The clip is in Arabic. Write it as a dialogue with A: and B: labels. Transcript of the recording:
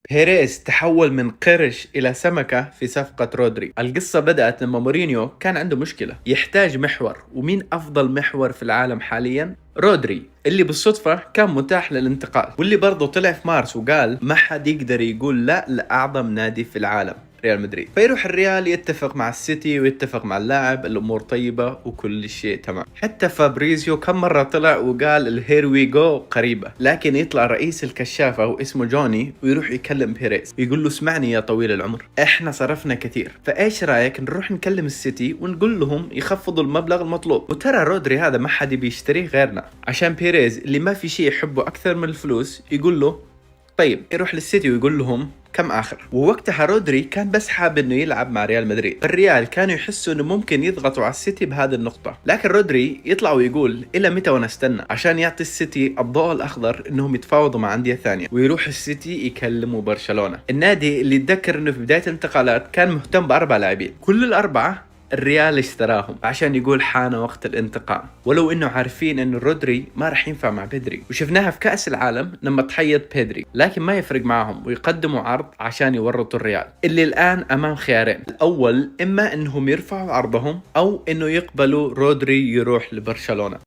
A: بيريز تحول من قرش إلى سمكة في صفقة رودري. القصة بدأت لما مورينيو كان عنده مشكلة، يحتاج محور. ومين أفضل محور في العالم حاليا؟ رودري، اللي بالصدفة كان متاح للانتقال، واللي برضه طلع في مارس وقال ما حد يقدر يقول لا لأعظم نادي في العالم، ريال مدريد. فيروح الريال يتفق مع السيتي ويتفق مع اللاعب، الامور طيبه وكل شيء تمام. حتى فابريزيو كم مره طلع وقال الهير وي جو قريبه، لكن يطلع رئيس الكشافه واسمه جوني ويروح يكلم بيريز يقول له اسمعني يا طويل العمر، احنا صرفنا كثير، فايش رايك نروح نكلم السيتي ونقول لهم يخفضوا المبلغ المطلوب، وترى رودري هذا ما حد بيشتريه غيرنا. عشان بيريز اللي ما في شيء يحبه اكثر من الفلوس يقول له طيب يروح للسيتي ويقول لهم كم آخر. ووقتها رودري كان بس حاب انه يلعب مع ريال مدريد، الريال كانوا يحسوا انه ممكن يضغطوا على السيتي بهذه النقطة، لكن رودري يطلع ويقول الى متى وانا استنى، عشان يعطي السيتي الضوء الاخضر انهم يتفاوضوا مع أندية ثانية. ويروح السيتي يكلموا برشلونة، النادي اللي يتذكر انه في بداية الانتقالات كان مهتم باربع لاعبين، كل الاربعة الريال اشتراهم عشان يقول حان وقت الانتقام، ولو انه عارفين انه رودري ما راح ينفع مع بيدري. وشفناها في كأس العالم لما تحيط بيدري، لكن ما يفرق معهم ويقدموا عرض عشان يورطوا الريال، اللي الان امام خيارين، الاول اما انهم يرفعوا عرضهم او انه يقبلوا رودري يروح لبرشلونة.